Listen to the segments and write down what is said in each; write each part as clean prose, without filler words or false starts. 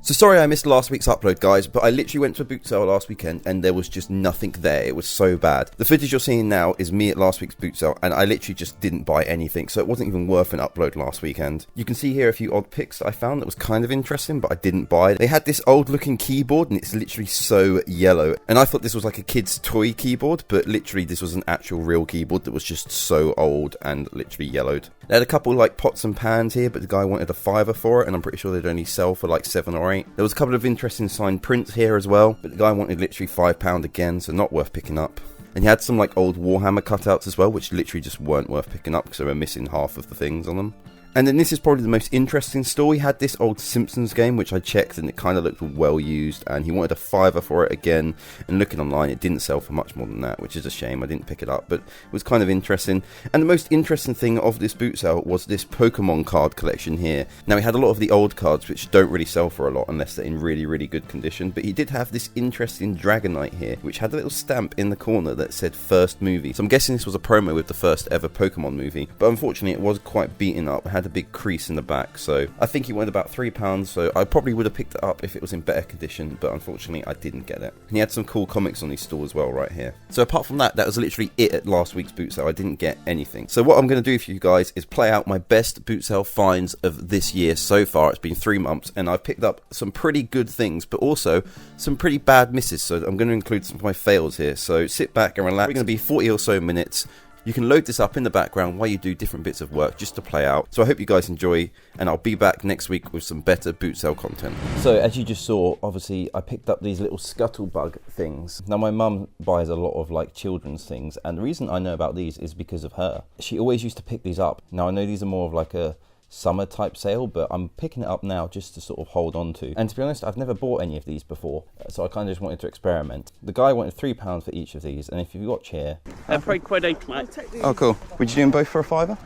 So sorry I missed last week's upload, guys, but I literally went to a boot sale last weekend and there was just nothing there. It was so bad. The footage you're seeing now is me at last week's boot sale, and I literally just didn't buy anything, so it wasn't even worth an upload last weekend. You can see here a few odd picks that I found that was kind of interesting, but I didn't buy. They had this old looking keyboard and it's literally so yellow, and I thought this was like a kid's toy keyboard, but literally this was an actual real keyboard that was just so old and literally yellowed. They had a couple like pots and pans here, but the guy wanted a $5 for it, and I'm pretty sure they'd only sell for like 7 or 8. There was a couple of interesting signed prints here as well, but the guy wanted literally £5 again, so not worth picking up. And he had some like old Warhammer cutouts as well, which literally just weren't worth picking up because they were missing half of the things on them. And then this is probably the most interesting store. He had this old Simpsons game, which I checked, and it kind of looked well used, and he wanted a $5 for it again, and looking online, it didn't sell for much more than that, which is a shame. I didn't pick it up, but it was kind of interesting. And the most interesting thing of this boot sale was this Pokemon card collection here. Now, he had a lot of the old cards, which don't really sell for a lot unless they're in really, really good condition, but he did have this interesting Dragonite here, which had a little stamp in the corner that said first movie. So I'm guessing this was a promo with the first ever Pokemon movie, but unfortunately, it was quite beaten up. It had a big crease in the back, so I think he wanted about £3, so I probably would have picked it up if it was in better condition, but unfortunately I didn't get it. And he had some cool comics on his store as well right here. So apart from that, that was literally it at last week's boot sale. I didn't get anything. So what I'm going to do for you guys is play out my best boot sale finds of this year so far. It's been 3 months and I've picked up some pretty good things, but also some pretty bad misses, so I'm going to include some of my fails here. So sit back and relax. We're going to be 40 or so minutes. You can load this up in the background while you do different bits of work just to play out. So I hope you guys enjoy, and I'll be back next week with some better boot sale content. So as you just saw, obviously I picked up these little scuttlebug things. Now my mum buys a lot of like children's things, and the reason I know about these is because of her. She always used to pick these up. Now I know these are more of like a summer type sale, but I'm picking it up now just to sort of hold on to. And to be honest, I've never bought any of these before, so I kind of just wanted to experiment. The guy wanted £3 for each of these, and if you watch here, they're £3 each, mate. Oh cool. Would you do them both for a £5?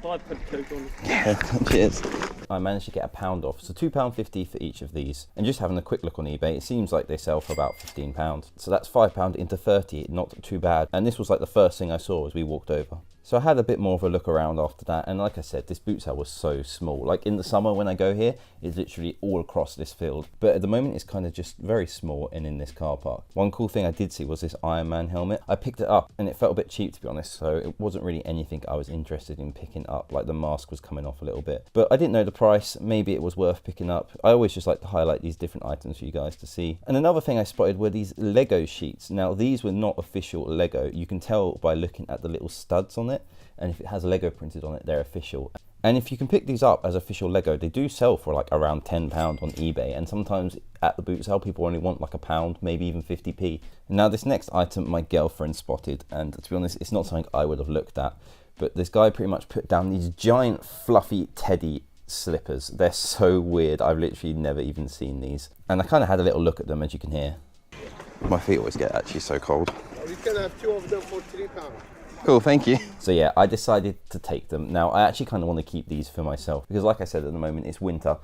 £5.2. Yeah, cheers. I managed to get £1 off, so £2.50 for each of these. And just having a quick look on eBay, it seems like they sell for about £15. So that's £5 into 30, not too bad. And this was like the first thing I saw as we walked over. So I had a bit more of a look around after that, and like I said, this boot sale was so small. Like in the summer when I go here, it's literally all across this field. But at the moment, it's kind of just very small and in this car park. One cool thing I did see was this Iron Man helmet. I picked it up and it felt a bit cheap, to be honest, so it wasn't really anything I was interested in picking up. Like the mask was coming off a little bit. But I didn't know the price. Maybe it was worth picking up. I always just like to highlight these different items for you guys to see. And another thing I spotted were these Lego sheets. Now these were not official Lego. You can tell by looking at the little studs on it. And if it has Lego printed on it, they're official. And if you can pick these up as official Lego, they do sell for like around £10 on eBay. And sometimes at the boot sale, people only want like £1, maybe even 50p. Now this next item, my girlfriend spotted. And to be honest, it's not something I would have looked at. But this guy pretty much put down these giant fluffy teddy slippers. They're so weird. I've literally never even seen these. And I kind of had a little look at them, as you can hear. My feet always get actually so cold. You can have 2 of them for £3. Cool, thank you. So yeah, I decided to take them. Now, I actually kind of want to keep these for myself because like I said, at the moment it's winter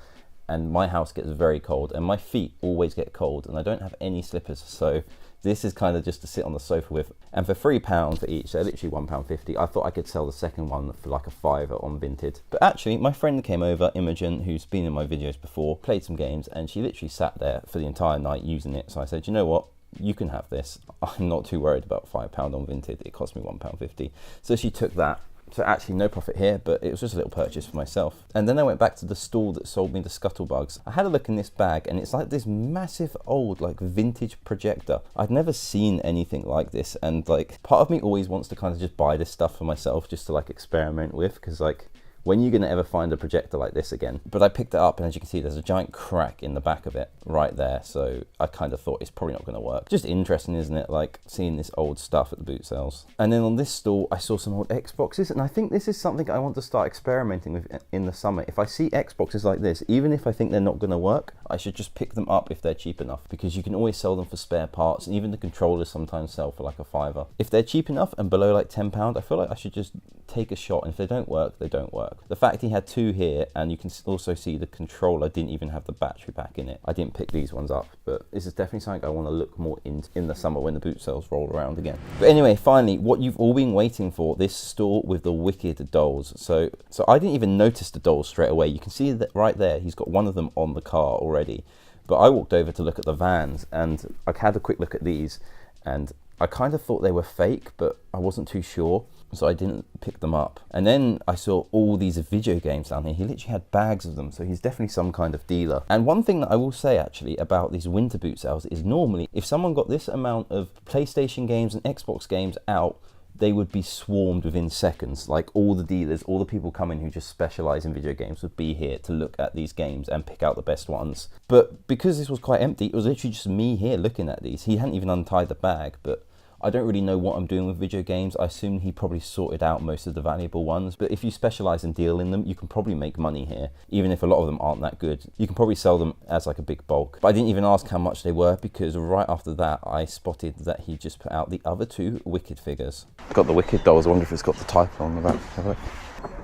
and my house gets very cold and my feet always get cold and I don't have any slippers. So this is kind of just to sit on the sofa with. And for £3 for each, so literally £1.50, I thought I could sell the second one for like a £5 on Vinted. But actually, my friend came over, Imogen, who's been in my videos before, played some games, and she literally sat there for the entire night using it. So I said, you know what? You can have this. I'm not too worried about £5 on Vinted. It cost me £1.50. So she took that. So actually no profit here, but it was just a little purchase for myself. And then I went back to the stall that sold me the scuttlebugs. I had a look in this bag and it's like this massive old like vintage projector. I'd never seen anything like this, and like part of me always wants to kind of just buy this stuff for myself just to like experiment with, because like when you're going to ever find a projector like this again? But I picked it up and as you can see there's a giant crack in the back of it right there, so I kind of thought it's probably not going to work. Just interesting, isn't it, like seeing this old stuff at the boot sales. And then on this stall I saw some old Xboxes, and I think this is something I want to start experimenting with in the summer. If I see Xboxes like this, even if I think they're not going to work, I should just pick them up if they're cheap enough, because you can always sell them for spare parts, and even the controllers sometimes sell for like a £5. If they're cheap enough and below like £10, I feel like I should just take a shot, and if they don't work, they don't work. The fact he had 2 here, and you can also see the controller didn't even have the battery pack in it. I didn't pick these ones up, but this is definitely something I want to look more into in the summer when the boot sales roll around again. But anyway, finally, what you've all been waiting for, this store with the wicked dolls. So I didn't even notice the dolls straight away. You can see that right there, he's got one of them on the car already. already. But I walked over to look at the Vans, and I had a quick look at these, and I kind of thought they were fake, but I wasn't too sure, so I didn't pick them up. And then I saw all these video games down here. He literally had bags of them, so he's definitely some kind of dealer. And one thing that I will say actually about these winter boot sales is normally if someone got this amount of PlayStation games and Xbox games out, they would be swarmed within seconds. Like all the dealers, all the people coming who just specialize in video games would be here to look at these games and pick out the best ones. But because this was quite empty, it was literally just me here looking at these. He hadn't even untied the bag, but I don't really know what I'm doing with video games. I assume he probably sorted out most of the valuable ones, but if you specialize and deal in them, you can probably make money here, even if a lot of them aren't that good. You can probably sell them as like a big bulk. But I didn't even ask how much they were, because right after that, I spotted that he just put out the other two Wicked figures. Got the Wicked dolls. I wonder if it's got the type on the back. Have a look.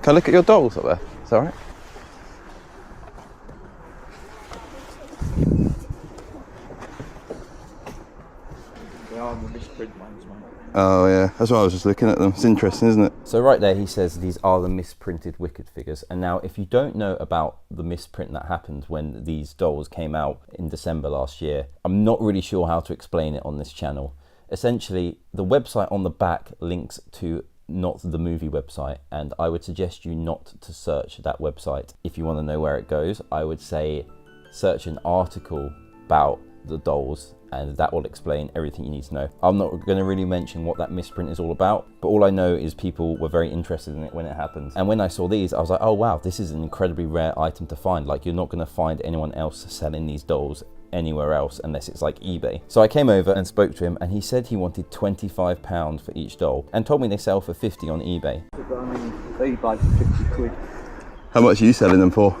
Can I look at your dolls up there? Is that all right? Oh yeah, that's why I was just looking at them. It's interesting, isn't it? So right there he says these are the misprinted Wicked figures. And now if you don't know about the misprint that happened when these dolls came out in December last year, I'm not really sure how to explain it on this channel. Essentially, the website on the back links to not the movie website, and I would suggest you not to search that website. If you want to know where it goes, I would say search an article about the dolls, and that will explain everything you need to know. I'm not going to really mention what that misprint is all about, but all I know is people were very interested in it when it happened. And when I saw these, I was like, oh wow, this is an incredibly rare item to find. Like, you're not going to find anyone else selling these dolls anywhere else unless it's like eBay. So I came over and spoke to him, and he said he wanted £25 for each doll, and told me they sell for 50 on eBay. They buy for 50 quid. How much are you selling them for?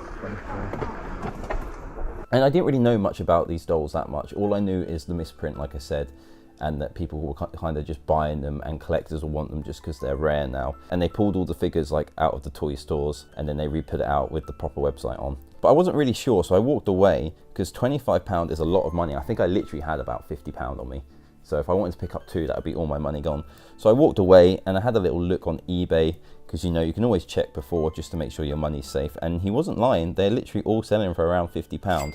And I didn't really know much about these dolls that much. All I knew is the misprint, like I said, and that people were kind of just buying them, and collectors will want them just because they're rare now. And they pulled all the figures like out of the toy stores, and then they re-put it out with the proper website on. But I wasn't really sure, so I walked away, because £25 is a lot of money. I think I literally had about £50 on me. So if I wanted to pick up two, that would be all my money gone. So I walked away, and I had a little look on eBay, because you know, you can always check before just to make sure your money's safe. And he wasn't lying, they're literally all selling for around £50.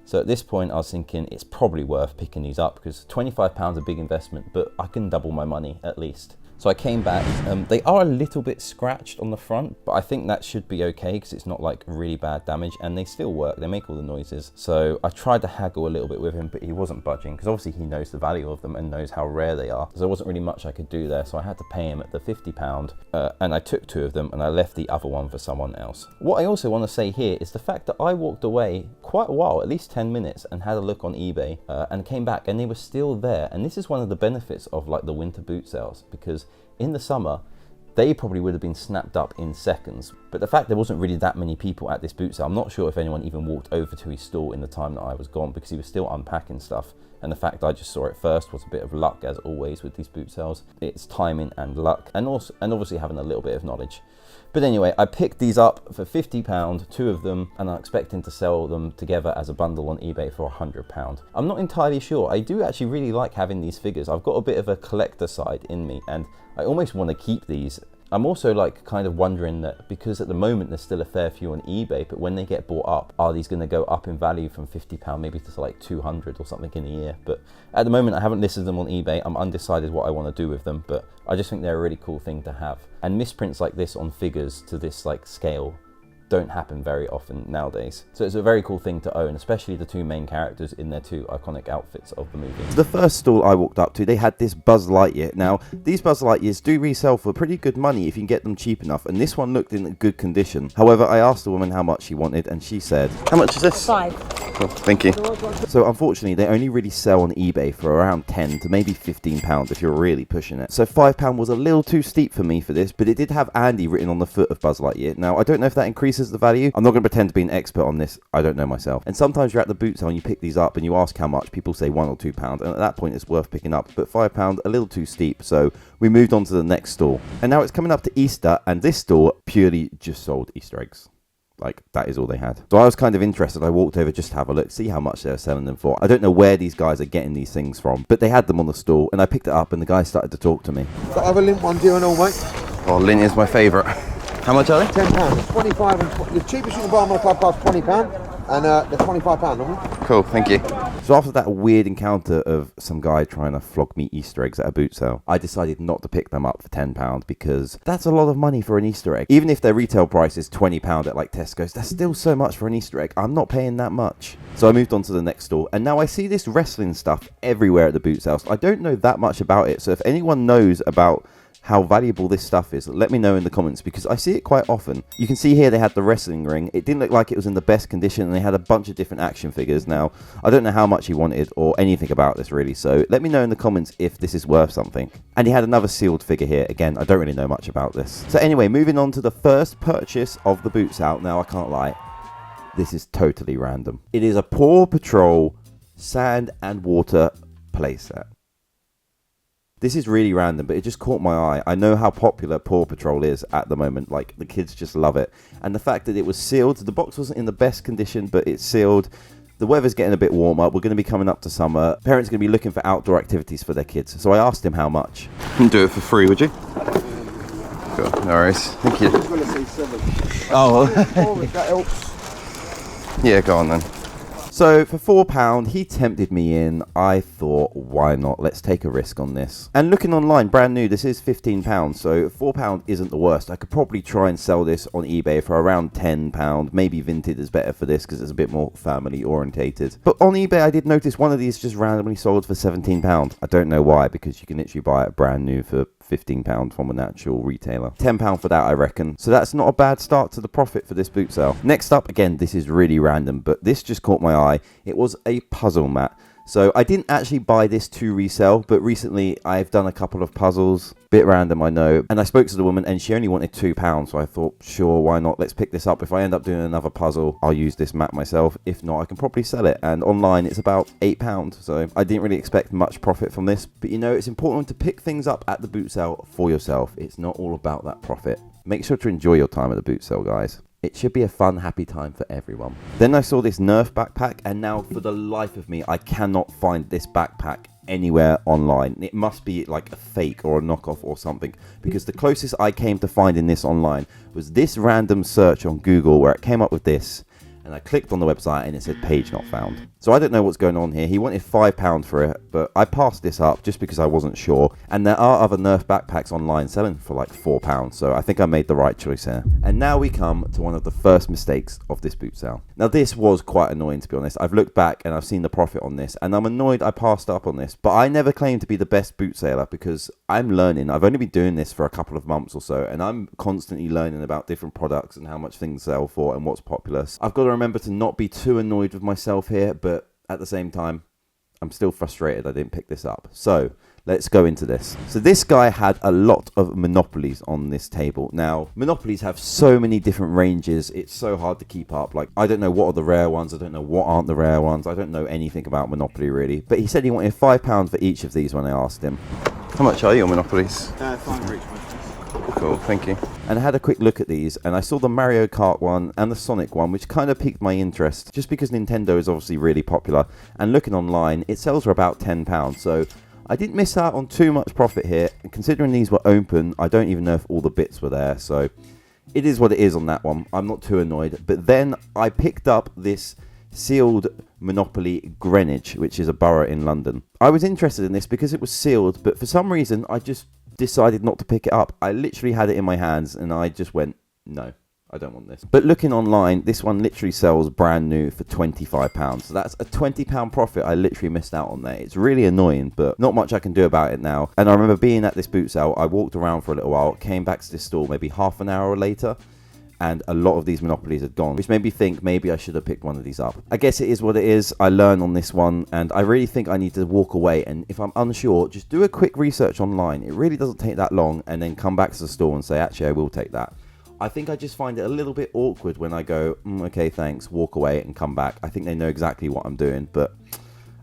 So at this point I was thinking it's probably worth picking these up, because £25 is a big investment, but I can double my money at least. So I came back. They are a little bit scratched on the front, but I think that should be okay because it's not like really bad damage, and they still work. They make all the noises. So I tried to haggle a little bit with him, but he wasn't budging, because obviously he knows the value of them and knows how rare they are. So there wasn't really much I could do there. So I had to pay him at the £50, and I took two of them and I left the other one for someone else. What I also want to say here is the fact that I walked away quite a while, at least 10 minutes, and had a look on eBay, and came back and they were still there. And this is one of the benefits of like the winter boot sales, because in the summer, they probably would have been snapped up in seconds. But the fact there wasn't really that many people at this boot sale, I'm not sure if anyone even walked over to his stall in the time that I was gone, because he was still unpacking stuff. And the fact I just saw it first was a bit of luck, as always with these boot sales. It's timing and luck, and obviously having a little bit of knowledge. But anyway, I picked these up for £50, two of them, and I'm expecting to sell them together as a bundle on eBay for £100. I'm not entirely sure. I do actually really like having these figures. I've got a bit of a collector side in me, and I almost want to keep these. I'm also like kind of wondering that, because at the moment there's still a fair few on eBay, but when they get bought up, are these going to go up in value from £50 maybe to like 200 or something in a year? But at the moment I haven't listed them on eBay. I'm undecided what I want to do with them, but I just think they're a really cool thing to have. And misprints like this on figures to this like scale don't happen very often nowadays. So it's a very cool thing to own, especially the two main characters in their two iconic outfits of the movie. The first stall I walked up to, they had this Buzz Lightyear. Now, these Buzz Lightyears do resell for pretty good money if you can get them cheap enough, and this one looked in good condition. However, I asked the woman how much she wanted, and she said, how much is this? £5. Oh, thank you. So unfortunately, they only really sell on eBay for around £10 to maybe £15 if you're really pushing it. So £5 was a little too steep for me for this, but it did have Andy written on the foot of Buzz Lightyear. Now, I don't know if that increases the value. I'm not going to pretend to be an expert on this. I don't know myself. And sometimes you're at the boot sale and you pick these up and you ask how much. People say £1 or £2, and at that point it's worth picking up. But £5, a little too steep. So we moved on to the next store. And now it's coming up to Easter, and this store purely just sold Easter eggs. Like, that is all they had. So I was kind of interested. I walked over just to have a look, see how much they were selling them for. I don't know where these guys are getting these things from, but they had them on the stall, and I picked it up, and the guy started to talk to me. Got other lint ones here and all, mate. Oh, lint is my favourite. How much are they? £10. 25 and the cheapest you can buy on my club car's £20. And they're £25, aren't they? Cool, thank you. So after that weird encounter of some guy trying to flog me Easter eggs at a boot sale, I decided not to pick them up for £10 because that's a lot of money for an Easter egg. Even if their retail price is £20 at like Tesco's, that's still so much for an Easter egg. I'm not paying that much. So I moved on to the next store, and now I see this wrestling stuff everywhere at the boot sales. I don't know that much about it, so if anyone knows about how valuable this stuff is, let me know in the comments, because I see it quite often. You can see here they had the wrestling ring. It didn't look like it was in the best condition, and they had a bunch of different action figures. Now, I don't know how much he wanted or anything about this really, so let me know in the comments if this is worth something. And he had another sealed figure here. Again, I don't really know much about this. So anyway, moving on to the first purchase of the boot sale. Now, I can't lie, this is totally random. It is a Paw Patrol sand and water playset. This is really random, but it just caught my eye. I know how popular Paw Patrol is at the moment. Like, the kids just love it. And the fact that it was sealed, the box wasn't in the best condition, but it's sealed. The weather's getting a bit warmer. We're going to be coming up to summer. Parents are going to be looking for outdoor activities for their kids. So I asked him how much. You can do it for free, would you? Cool. No worries. Thank you. Oh, that helps. Yeah, go on then. So for £4, he tempted me in. I thought, why not? Let's take a risk on this. And looking online, brand new, this is £15. So £4 isn't the worst. I could probably try and sell this on eBay for around £10. Maybe Vinted is better for this because it's a bit more family orientated. But on eBay, I did notice one of these just randomly sold for £17. I don't know why, because you can literally buy it brand new for £15 from an actual retailer. £10 for that, I reckon. So that's not a bad start to the profit for this boot sale. Next up, again, this is really random, but this just caught my eye. It was a puzzle mat. So I didn't actually buy this to resell, but recently I've done a couple of puzzles. Bit random, I know. And I spoke to the woman and she only wanted £2. So I thought, sure, why not? Let's pick this up. If I end up doing another puzzle, I'll use this mat myself. If not, I can probably sell it. And online, it's about £8. So I didn't really expect much profit from this. But you know, it's important to pick things up at the boot sale for yourself. It's not all about that profit. Make sure to enjoy your time at the boot sale, guys. It should be a fun, happy time for everyone. Then I saw this Nerf backpack, and now for the life of me, I cannot find this backpack anywhere online. It must be like a fake or a knockoff or something, because the closest I came to finding this online was this random search on Google where it came up with this. And I clicked on the website and it said page not found. So I don't know what's going on here. He wanted £5 for it, but I passed this up just because I wasn't sure. And there are other Nerf backpacks online selling for like £4. So I think I made the right choice here. And now we come to one of the first mistakes of this boot sale. Now this was quite annoying, to be honest. I've looked back and I've seen the profit on this, and I'm annoyed I passed up on this. But I never claimed to be the best boot saler because I'm learning. I've only been doing this for a couple of months or so, and I'm constantly learning about different products and how much things sell for and what's popular. I've got to remember to not be too annoyed with myself here, but at the same time, I'm still frustrated I didn't pick this up. So let's go into this. So this guy had a lot of Monopolies on this table. Now, Monopolies have so many different ranges. It's so hard to keep up. Like, I don't know what are the rare ones. I don't know what aren't the rare ones. I don't know anything about Monopoly, really. But he said he wanted £5 for each of these when I asked him. How much are your Monopolies? £5 for each one. Cool, thank you. And I had a quick look at these, and I saw the Mario Kart one and the Sonic one, which kind of piqued my interest, just because Nintendo is obviously really popular. And looking online, it sells for about £10, so I didn't miss out on too much profit here. And considering these were open, I don't even know if all the bits were there, so it is what it is on that one. I'm not too annoyed. But then I picked up this sealed Monopoly Greenwich, which is a borough in London. I was interested in this because it was sealed, but for some reason I just decided not to pick it up. I literally had it in my hands and I just went, no, I don't want this. But looking online, this one literally sells brand new for £25. So that's a £20 profit I literally missed out on there. It's really annoying, but not much I can do about it now. And I remember being at this boot sale, I walked around for a little while, came back to this store maybe half an hour later, and a lot of these Monopolies had gone, which made me think maybe I should have picked one of these up. I guess it is what it is. I learn on this one, and I really think I need to walk away, and if I'm unsure, just do a quick research online. It really doesn't take that long, and then come back to the store and say, actually, I will take that. I think I just find it a little bit awkward when I go, okay, thanks, walk away and come back. I think they know exactly what I'm doing, but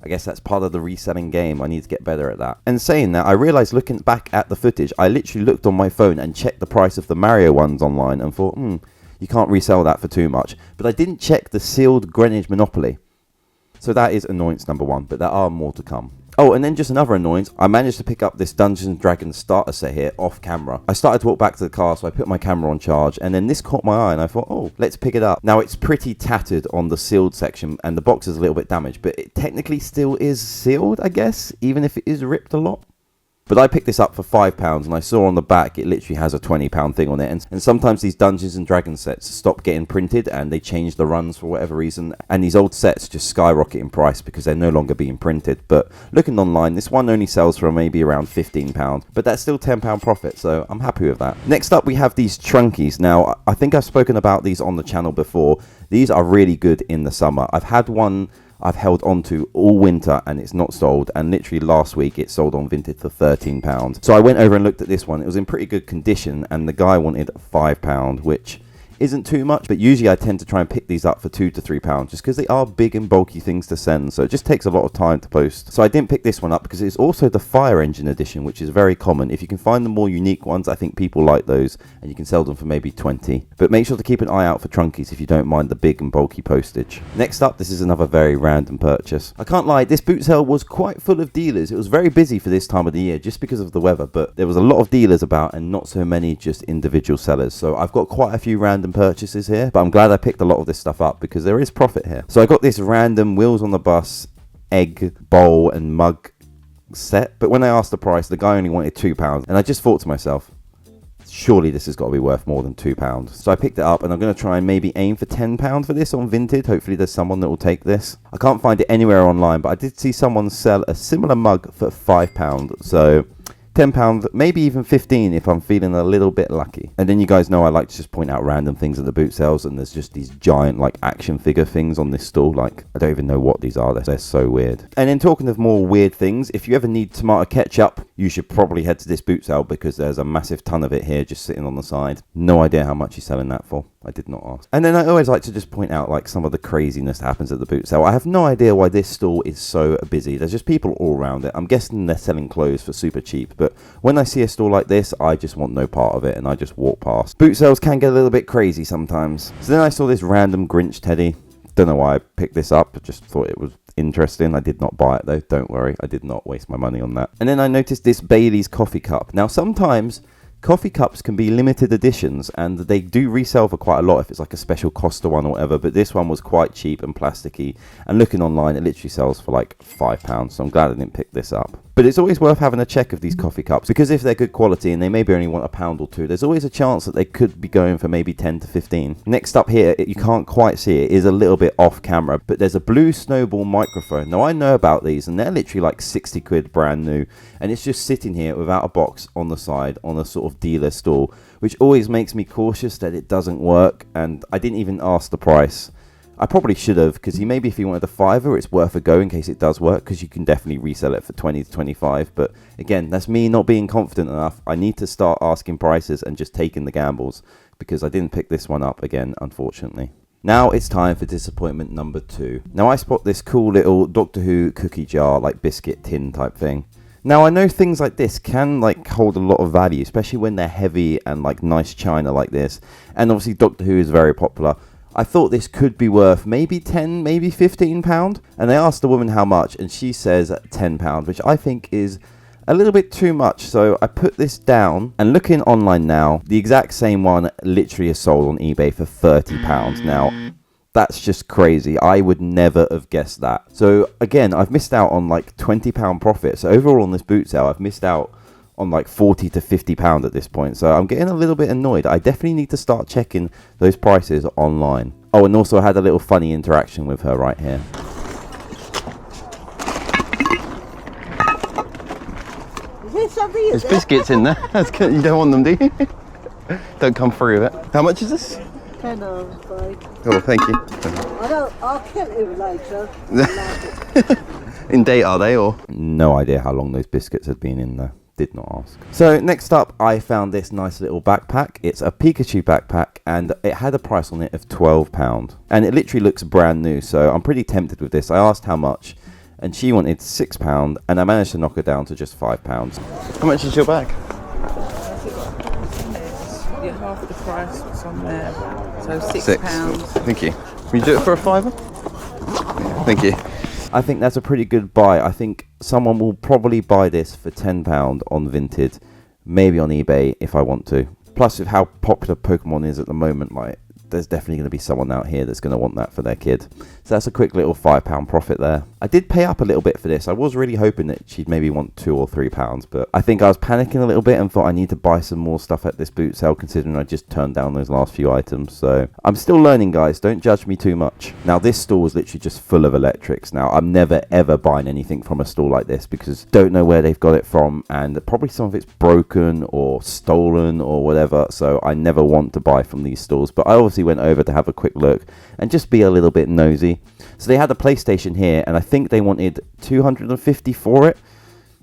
I guess that's part of the reselling game. I need to get better at that. And saying that, I realized looking back at the footage, I literally looked on my phone and checked the price of the Mario ones online and thought, you can't resell that for too much. But I didn't check the sealed Greenwich Monopoly. So that is annoyance number one, but there are more to come. Oh, and then just another annoyance, I managed to pick up this Dungeons & Dragons starter set here off camera. I started to walk back to the car, so I put my camera on charge, and then this caught my eye, and I thought, oh, let's pick it up. Now, it's pretty tattered on the sealed section, and the box is a little bit damaged, but it technically still is sealed, I guess, even if it is ripped a lot. But I picked this up for £5, and I saw on the back it literally has a £20 thing on it. And sometimes these Dungeons & Dragons sets stop getting printed and they change the runs for whatever reason. And these old sets just skyrocket in price because they're no longer being printed. But looking online, this one only sells for maybe around £15. But that's still £10 profit, so I'm happy with that. Next up, we have these Trunkies. Now, I think I've spoken about these on the channel before. These are really good in the summer. I've had one I've held on to all winter and it's not sold, and literally last week it sold on Vinted for £13. So I went over and looked at this one. It was in pretty good condition and the guy wanted £5, which isn't too much, but usually I tend to try and pick these up for £2 to £3 just because they are big and bulky things to send, so it just takes a lot of time to post. So I didn't pick this one up because it's also the fire engine edition, which is very common. If you can find the more unique ones, I think people like those, and you can sell them for maybe 20. But make sure to keep an eye out for Trunkies if you don't mind the big and bulky postage. Next up, this is another very random purchase. I can't lie, this boot sale was quite full of dealers. It was very busy for this time of the year just because of the weather, but there was a lot of dealers about and not so many just individual sellers. So I've got quite a few random purchases here, but I'm glad I picked a lot of this stuff up because there is profit here. So I got this random Wheels on the Bus egg, bowl and mug set, but when I asked the price, the guy only wanted £2, and I just thought to myself, surely this has got to be worth more than £2. So I picked it up, and I'm going to try and maybe aim for £10 for this on Vinted. Hopefully there's someone that will take this. I can't find it anywhere online, but I did see someone sell a similar mug for £5, so £10, maybe even 15 if I'm feeling a little bit lucky. And then you guys know I like to just point out random things at the boot sales, and there's just these giant like action figure things on this stall. Like, I don't even know what these are. They're so weird. And then talking of more weird things, if you ever need tomato ketchup, you should probably head to this boot sale because there's a massive ton of it here just sitting on the side. No idea how much he's selling that for. I did not ask. And then I always like to just point out like some of the craziness that happens at the boot sale. I have no idea why this stall is so busy. There's just people all around it. I'm guessing they're selling clothes for super cheap, but when I see a store like this, I just want no part of it and I just walk past. Boot sales can get a little bit crazy sometimes. So then I saw this random Grinch teddy. Don't know why I picked this up. I just thought it was interesting. I did not buy it though. Don't worry. I did not waste my money on that. And then I noticed this Bailey's coffee cup. Now sometimes coffee cups can be limited editions and they do resell for quite a lot if it's like a special Costa one or whatever, but this one was quite cheap and plasticky, and looking online it literally sells for like £5, so I'm glad I didn't pick this up. But it's always worth having a check of these coffee cups because if they're good quality and they maybe only want £1 or £2, there's always a chance that they could be going for maybe 10 to 15. Next up here, you can't quite see it, is a little bit off camera, but there's a blue Snowball microphone. Now I know about these and they're literally like 60 quid brand new, and it's just sitting here without a box on the side on a sort of dealer stall, which always makes me cautious that it doesn't work. And I didn't even ask the price. I probably should have, because maybe if you wanted a £5, it's worth a go in case it does work, because you can definitely resell it for 20 to 25. But again, that's me not being confident enough. I need to start asking prices and just taking the gambles, because I didn't pick this one up again, unfortunately. Now it's time for disappointment number 2. Now I spot this cool little Doctor Who cookie jar, like biscuit tin type thing. Now I know things like this can like hold a lot of value, especially when they're heavy and like nice china like this. And obviously Doctor Who is very popular. I thought this could be worth maybe 10, maybe £15. And I asked the woman how much, and she says £10, which I think is a little bit too much. So I put this down, and looking online now, the exact same one literally is sold on eBay for £30. Now, that's just crazy. I would never have guessed that. So again, I've missed out on like £20 profit. So overall on this boot sale, I've missed out on like £40 to £50 at this point, so I'm getting a little bit annoyed. I definitely need to start checking those prices online. Oh, and also I had a little funny interaction with her right here. Is there something in There's there? biscuits in there. That's good. You don't want them, do you? Don't come through with it. How much is this? 10 or 5. Oh, thank you. I'll kill him later. In date, are they, or? No idea how long those biscuits had been in there. Did not ask. So next up, I found this nice little backpack. It's a Pikachu backpack, and it had a price on it of £12. And it literally looks brand new, so I'm pretty tempted with this. I asked how much, and she wanted £6, and I managed to knock her down to just £5. How much is your bag? You're half the price what's on there, so £6. £6. Thank you. Can you do it for a £5? Yeah, thank you. I think that's a pretty good buy. I think someone will probably buy this for £10 on Vinted, maybe on eBay if I want to. Plus, with how popular Pokemon is at the moment, like, there's definitely going to be someone out here that's going to want that for their kid. So that's a quick little £5 profit there. I did pay up a little bit for this. I was really hoping that she'd maybe want £2 or £3, but I think I was panicking a little bit and thought I need to buy some more stuff at this boot sale, considering I just turned down those last few items. So I'm still learning, guys. Don't judge me too much. Now, this store was literally just full of electrics. Now, I'm never ever buying anything from a store like this because don't know where they've got it from, and probably some of it's broken or stolen or whatever. So I never want to buy from these stores, but I obviously went over to have a quick look and just be a little bit nosy. So they had a PlayStation here, and I think they wanted $250 for it.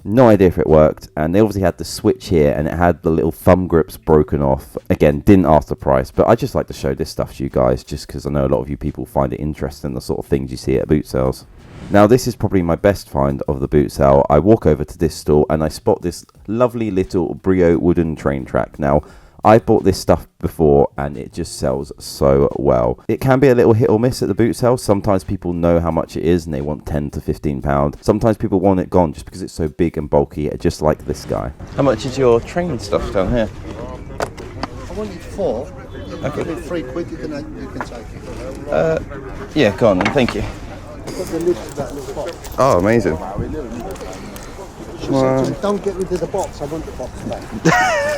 No idea if it worked. And they obviously had the Switch here, and it had the little thumb grips broken off. Again, didn't ask the price, but I just like to show this stuff to you guys, just because I know a lot of you people find it interesting, the sort of things you see at boot sales. Now, this is probably my best find of the boot sale. I walk over to this store, and I spot this lovely little Brio wooden train track. Now, I bought this stuff before and it just sells so well. It can be a little hit or miss at the boot sale. Sometimes people know how much it is and they want £10 to £15. Sometimes people want it gone just because it's so big and bulky, just like this guy. How much is your train stuff down here? I wanted 4. Okay. £3, you can take it. Yeah, go on then, thank you. Put the lid to that little box. Oh, amazing. She said to me, don't get rid of the box, I want the box back.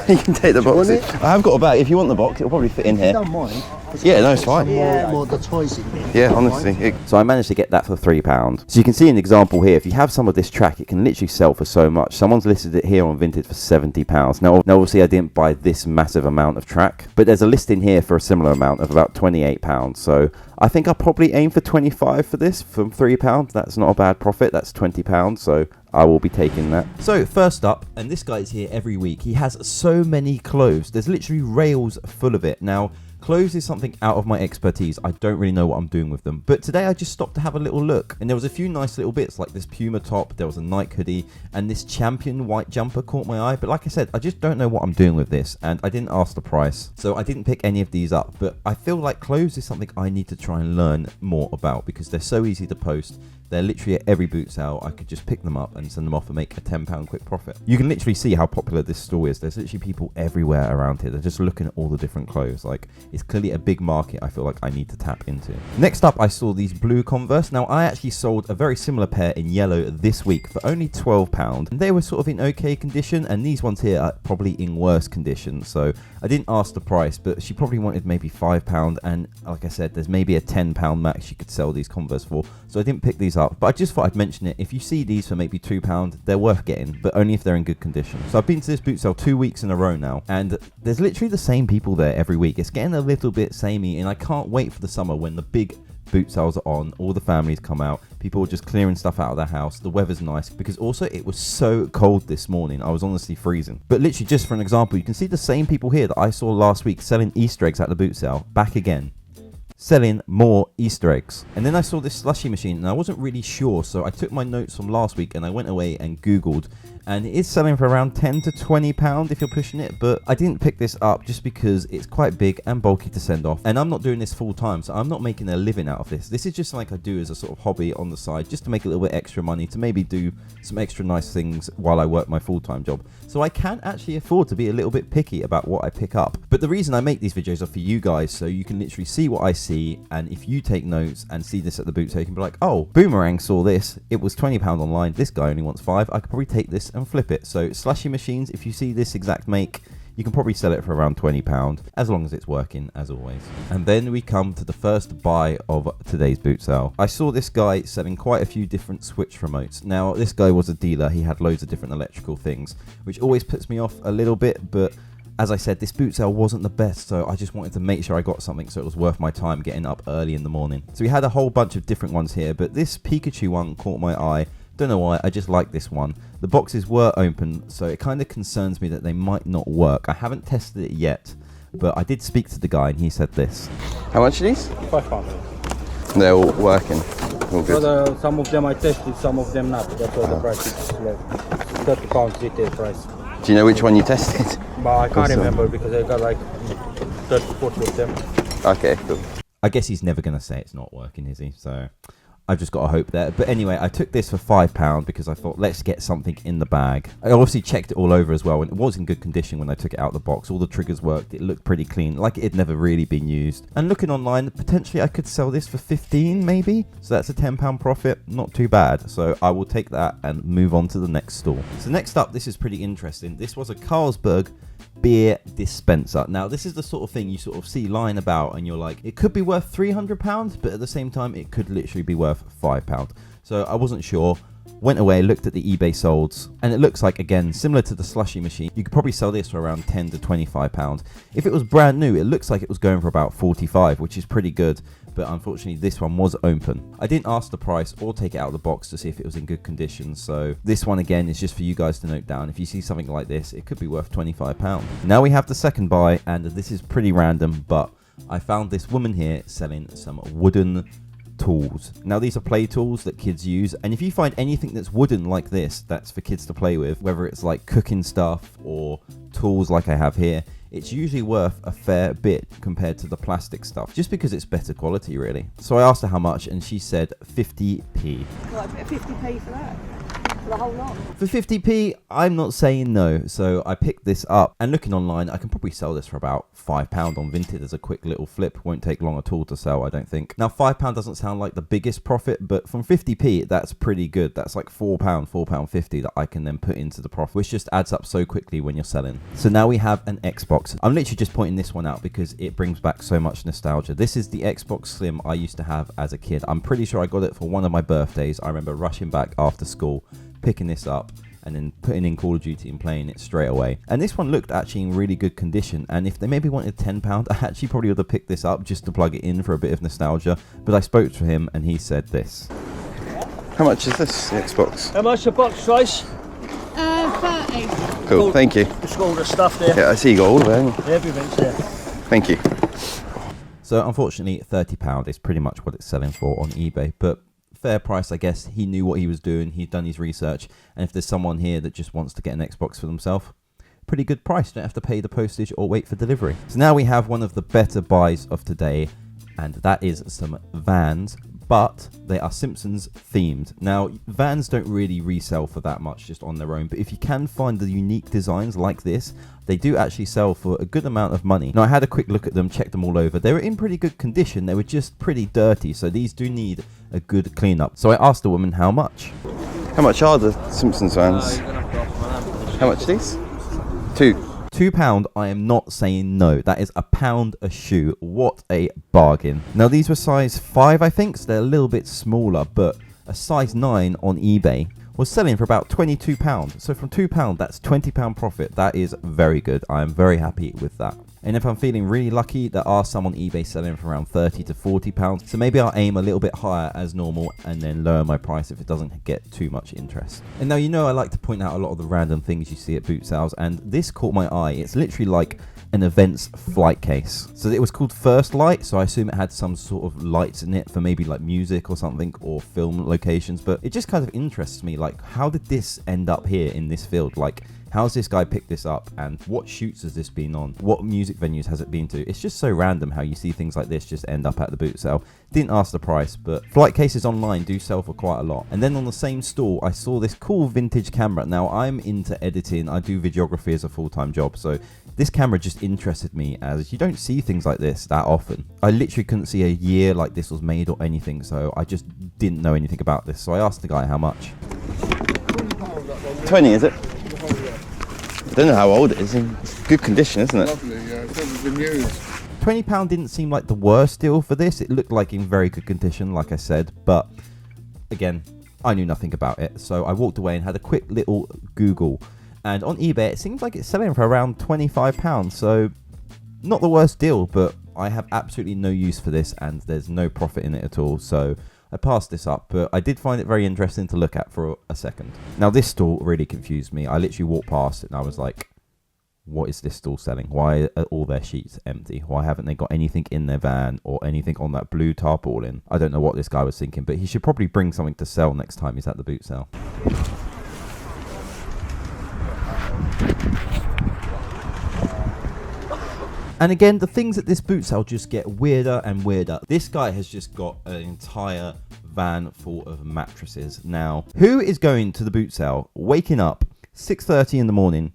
You can take the box. want it? I have got a bag. If you want the box, it'll probably fit in here. Don't mind. Yeah, no, it's fine. More the toys in there. Yeah, honestly. So I managed to get that for £3. So you can see an example here. If you have some of this track, it can literally sell for so much. Someone's listed it here on Vinted for £70. Now, obviously, I didn't buy this massive amount of track, but there's a listing here for a similar amount of about £28. So I think I'll probably aim for 25 for this from £3. That's not a bad profit. That's £20. So I will be taking that. So first up, and this guy is here every week, he has so many clothes. There's literally rails full of it. Now, clothes is something out of my expertise. I don't really know what I'm doing with them. But today I just stopped to have a little look. And there was a few nice little bits like this Puma top, there was a Nike hoodie, and this Champion white jumper caught my eye. But like I said, I just don't know what I'm doing with this. And I didn't ask the price. So I didn't pick any of these up. But I feel like clothes is something I need to try and learn more about because they're so easy to post. They're literally at every boot sale. I could just pick them up and send them off and make a £10 quick profit. You can literally see how popular this store is. There's literally people everywhere around here. They're just looking at all the different clothes. Like, it's clearly a big market I feel like I need to tap into. Next up, I saw these blue Converse. Now, I actually sold a very similar pair in yellow this week for only £12. And they were sort of in okay condition. And these ones here are probably in worse condition. So I didn't ask the price, but she probably wanted maybe £5. And like I said, there's maybe a £10 max you could sell these Converse for. So I didn't pick these up. But I just thought I'd mention it. If you see these for maybe £2, they're worth getting, but only if they're in good condition. So I've been to this boot sale 2 weeks in a row now, and there's literally the same people there every week. It's getting a little bit samey, and I can't wait for the summer when the big boot sales are on, all the families come out, people are just clearing stuff out of their house, the weather's nice, because also it was so cold this morning, I was honestly freezing. But literally, just for an example, you can see the same people here that I saw last week selling Easter eggs at the boot sale, back again, selling more Easter eggs. And then I saw this slushy machine and I wasn't really sure, so I took my notes from last week and I went away and googled, and it is selling for around £10 to £20 if you're pushing it. But I didn't pick this up just because it's quite big and bulky to send off, and I'm not doing this full time, so I'm not making a living out of this. This is just like I do as a sort of hobby on the side, just to make a little bit extra money, to maybe do some extra nice things while I work my full-time job. So I can actually afford to be a little bit picky about what I pick up. But the reason I make these videos are for you guys, so you can literally see what I see, and if you take notes and see this at the boot sale, you can be like, oh, Boomerang saw this, it was £20 online, this guy only wants 5, I could probably take this and flip it. So slushy machines, if you see this exact make, you can probably sell it for around £20, as long as it's working, as always. And then we come to the first buy of today's boot sale. I saw this guy selling quite a few different Switch remotes. Now, this guy was a dealer, he had loads of different electrical things, which always puts me off a little bit, but as I said, this boot sale wasn't the best, so I just wanted to make sure I got something so it was worth my time getting up early in the morning. So we had a whole bunch of different ones here, but this Pikachu one caught my eye. Don't know why, I just like this one. The boxes were open, so it kind of concerns me that they might not work. I haven't tested it yet, but I did speak to the guy and he said this. How much are these? £5. They're all working. All good. So some of them I tested, some of them not. That's why the price is low. £30 retail price. Do you know which one you tested? But I can't remember because I got like 30, 40 of them. Okay, cool. I guess he's never going to say it's not working, is he? So I've just got to hope there. But anyway, I took this for £5 because I thought, let's get something in the bag. I obviously checked it all over as well, and it was in good condition when I took it out of the box. All the triggers worked. It looked pretty clean, like it had never really been used. And looking online, potentially I could sell this for 15 maybe. So that's a £10 profit. Not too bad. So I will take that and move on to the next stall. So next up, this is pretty interesting. This was a Carlsberg beer dispenser. Now this is the sort of thing you sort of see lying about and you're like, it could be worth £300, but at the same time it could literally be worth £5. So I wasn't sure. Went away, looked at the eBay solds, and it looks like, again, similar to the slushy machine, you could probably sell this for around £10 to £25. If it was brand new, it looks like it was going for about £45, which is pretty good, but unfortunately this one was open. I didn't ask the price or take it out of the box to see if it was in good condition, so this one again is just for you guys to note down. If you see something like this, it could be worth £25. Now we have the second buy, and this is pretty random, but I found this woman here selling some wooden tools. Now these are play tools that kids use, and if you find anything that's wooden like this that's for kids to play with, whether it's like cooking stuff or tools like I have here, it's usually worth a fair bit compared to the plastic stuff, just because it's better quality really. So I asked her how much and she said 50p. What, 50p for that? For the whole lot? For 50p, I'm not saying no. So I picked this up, and looking online, I can probably sell this for about £5 on Vinted as a quick little flip. Won't take long at all to sell, I don't think. Now £5 doesn't sound like the biggest profit, but from 50p, that's pretty good. That's like £4, £4.50 that I can then put into the profit, which just adds up so quickly when you're selling. So now we have an Xbox. I'm literally just pointing this one out because it brings back so much nostalgia. This is the Xbox Slim I used to have as a kid. I'm pretty sure I got it for one of my birthdays. I remember rushing back after school, picking this up, and then putting in Call of Duty and playing it straight away. And this one looked actually in really good condition, and if they maybe wanted £10, I actually probably would have picked this up just to plug it in for a bit of nostalgia, but I spoke to him and he said this. How much is this, the Xbox? How much a box price? 30. Cool, thank you. Just all the stuff there. Yeah, I see you got all of it, haven't you? Everything's there. Thank you. So unfortunately, £30 is pretty much what it's selling for on eBay, but fair price, I guess. He knew what he was doing. He'd done his research, and if there's someone here that just wants to get an Xbox for themselves, pretty good price. Don't have to pay the postage or wait for delivery. So now we have one of the better buys of today, and that is some Vans, but they are Simpsons themed. Now Vans don't really resell for that much just on their own, but if you can find the unique designs like this, they do actually sell for a good amount of money. Now I had a quick look at them, checked them all over. They were in pretty good condition. They were just pretty dirty, so these do need a good cleanup. So I asked the woman how much. How much are the Simpsons Vans? How much are these? £2. I am not saying no. That is £1 a shoe. What a bargain. Now these were size 5, I think, so they're a little bit smaller, but a size 9 on eBay was selling for about £22. So from £2, that's £20 profit. That is very good. I am very happy with that. And if I'm feeling really lucky, there are some on eBay selling for around £30 to £40. So maybe I'll aim a little bit higher as normal and then lower my price if it doesn't get too much interest. And now, you know, I like to point out a lot of the random things you see at boot sales, and this caught my eye. It's literally like an event's flight case. So it was called First Light, so I assume it had some sort of lights in it for maybe like music or something, or film locations. But it just kind of interests me, like, how did this end up here in this field? Like, how's this guy picked this up, and what shoots has this been on? What music venues has it been to? It's just so random how you see things like this just end up at the boot sale. Didn't ask the price, but flight cases online do sell for quite a lot. And then on the same stall, I saw this cool vintage camera. Now I'm into editing. I do videography as a full-time job, so this camera just interested me, as you don't see things like this that often. I literally couldn't see a year like this was made or anything, so I just didn't know anything about this. So I asked the guy how much. 20, is it? I don't know how old it is. It's good condition, isn't it? Lovely, yeah. It's never been used. £20 didn't seem like the worst deal for this. It looked like in very good condition, like I said, but again, I knew nothing about it. So I walked away and had a quick little Google. And on eBay, it seems like it's selling for around £25. So not the worst deal, but I have absolutely no use for this, and there's no profit in it at all. So I passed this up, but I did find it very interesting to look at for a second. Now this stall really confused me. I literally walked past it and I was like, what is this stall selling? Why are all their sheets empty? Why haven't they got anything in their van or anything on that blue tarpaulin? I don't know what this guy was thinking, but he should probably bring something to sell next time he's at the boot sale. And again, the things at this boot sale just get weirder and weirder. This guy has just got an entire van full of mattresses. Now, who is going to the boot sale, waking up 6:30 in the morning,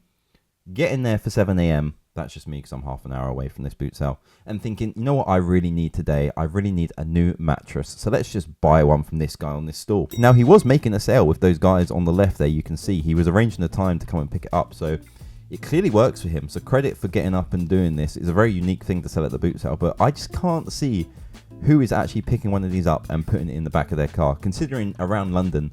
getting there for 7 a.m., that's just me because I'm half an hour away from this boot sale, and thinking, you know what I really need today? I really need a new mattress. So let's just buy one from this guy on this stall. Now, he was making a sale with those guys on the left there. You can see he was arranging the time to come and pick it up. So it clearly works for him. So credit for getting up and doing this. It's a very unique thing to sell at the boot sale. But I just can't see who is actually picking one of these up and putting it in the back of their car. Considering around London,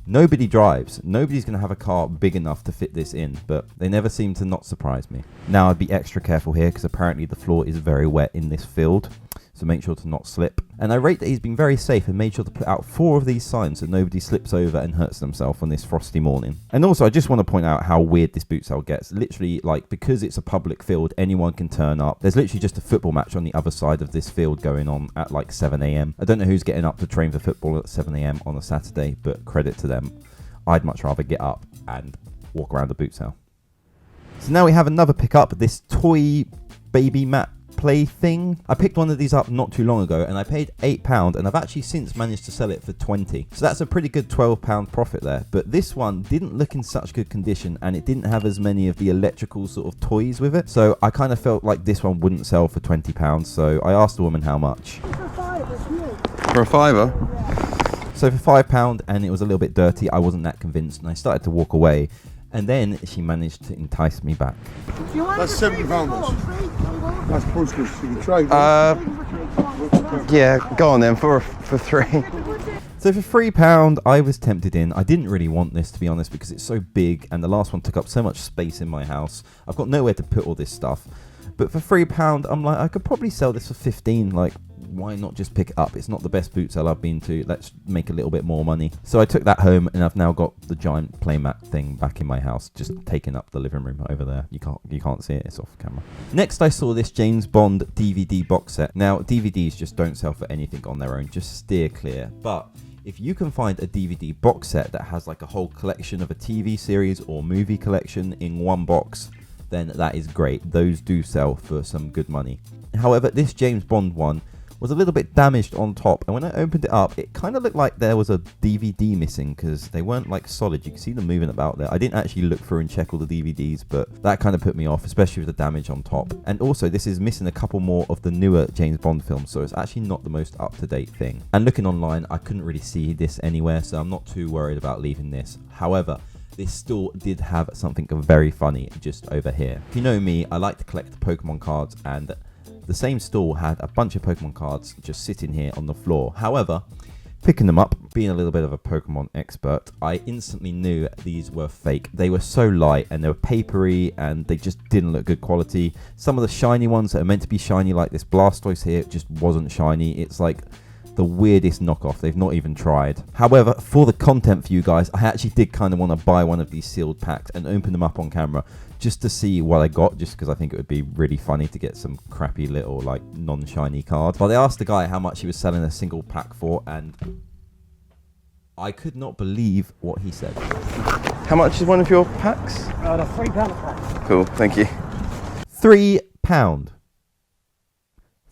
nobody drives. Nobody's going to have a car big enough to fit this in, but they never seem to not surprise me. Now, I'd be extra careful here because apparently the floor is very wet in this field, so make sure to not slip. And I rate that he's been very safe and made sure to put out 4 of these signs so nobody slips over and hurts themselves on this frosty morning. And also, I just want to point out how weird this boot sale gets. Literally, like, because it's a public field, anyone can turn up. There's literally just a football match on the other side of this field going on at like 7 a.m. I don't know who's getting up to train for football at 7 a.m. on a Saturday, but credit to them. I'd much rather get up and walk around the boot sale. So now we have another pickup, this toy baby mat play thing. I picked one of these up not too long ago and I paid £8 and I've actually since managed to sell it for 20. So that's a pretty good £12 profit there. But this one didn't look in such good condition and it didn't have as many of the electrical sort of toys with it. So I kind of felt like this one wouldn't sell for £20. So I asked the woman how much. For a fiver? So for £5 and it was a little bit dirty, I wasn't that convinced and I started to walk away. And then she managed to entice me back. That's £7. That's priceless. You can trade. Yeah, go on then, for 3. So for £3, I was tempted in. I didn't really want this, to be honest, because it's so big and the last one took up so much space in my house. I've got nowhere to put all this stuff. But for £3, I'm like, I could probably sell this for 15. Like, why not just pick it up? It's not the best boot sale I've been to. Let's make a little bit more money. So I took that home and I've now got the giant playmat thing back in my house, just taking up the living room over there. You can't see it, it's off camera. Next I saw this James Bond DVD box set. Now DVDs just don't sell for anything on their own, just steer clear. But if you can find a DVD box set that has like a whole collection of a TV series or movie collection in one box, then that is great. Those do sell for some good money. However, this James Bond one was a little bit damaged on top, and when I opened it up, it kind of looked like there was a DVD missing because they weren't like solid. You can see them moving about there. I didn't actually look through and check all the DVDs, but that kind of put me off, especially with the damage on top. And also, this is missing a couple more of the newer James Bond films, so it's actually not the most up-to-date thing. And looking online, I couldn't really see this anywhere, so I'm not too worried about leaving this. However, this store did have something very funny just over here. If you know me, I like to collect Pokemon cards, and the same store had a bunch of Pokemon cards just sitting here on the floor. However, picking them up, being a little bit of a Pokemon expert, I instantly knew these were fake. They were so light and they were papery and they just didn't look good quality. Some of the shiny ones that are meant to be shiny, like this Blastoise here, just wasn't shiny. It's like the weirdest knockoff. They've not even tried. However, for the content for you guys, I actually did kind of want to buy one of these sealed packs and open them up on camera just to see what I got, just because I think it would be really funny to get some crappy little like non-shiny card. But I asked the guy how much he was selling a single pack for, and I could not believe what he said. How much is one of your packs? The £3 pack. Cool, thank you. £3.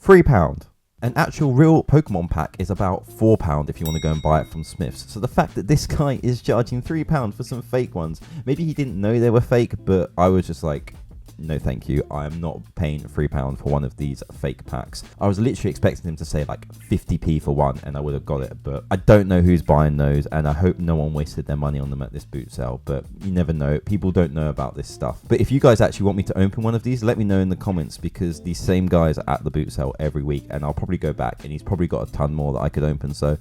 £3. An actual real Pokemon pack is about £4 if you want to go and buy it from Smith's. So the fact that this guy is charging £3 for some fake ones, maybe he didn't know they were fake, but I was just like, no thank you, I am not paying £3 for one of these fake packs. I was literally expecting him to say like 50p for one and I would have got it, but I don't know who's buying those and I hope no one wasted their money on them at this boot sale, but you never know, people don't know about this stuff. But if you guys actually want me to open one of these, let me know in the comments, because these same guys are at the boot sale every week and I'll probably go back and he's probably got a ton more that I could open, so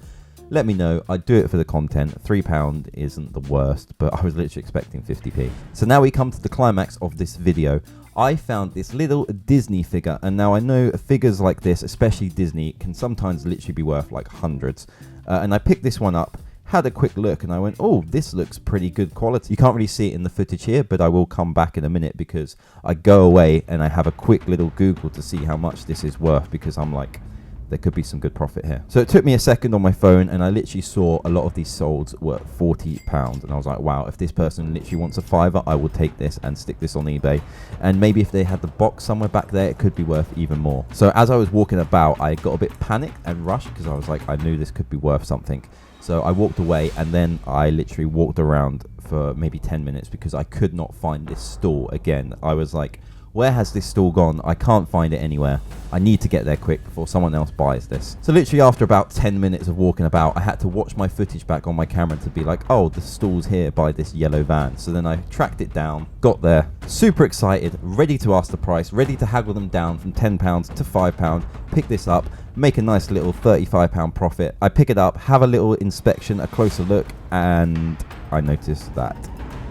let me know. I'd do it for the content. £3 isn't the worst, but I was literally expecting 50p. So now we come to the climax of this video. I found this little Disney figure, and now I know figures like this, especially Disney, can sometimes literally be worth like hundreds. And I picked this one up, had a quick look, and I went, oh, this looks pretty good quality. You can't really see it in the footage here, but I will come back in a minute because I go away and I have a quick little Google to see how much this is worth, because I'm like there could be some good profit here. So it took me a second on my phone, and I literally saw a lot of these solds were £40, and I was like, wow, if this person literally wants a fiver, I will take this and stick this on eBay. And maybe if they had the box somewhere back there, it could be worth even more. So as I was walking about, I got a bit panicked and rushed because I was like, I knew this could be worth something. So I walked away, and then I literally walked around for maybe 10 minutes because I could not find this stall again. I was like, where has this stall gone? I can't find it anywhere. I need to get there quick before someone else buys this. So literally after about 10 minutes of walking about, I had to watch my footage back on my camera to be like, oh, the stall's here by this yellow van. So then I tracked it down, got there, super excited, ready to ask the price, ready to haggle them down from £10 to £5, pick this up, make a nice little £35 profit. I pick it up, have a little inspection, a closer look, and I noticed that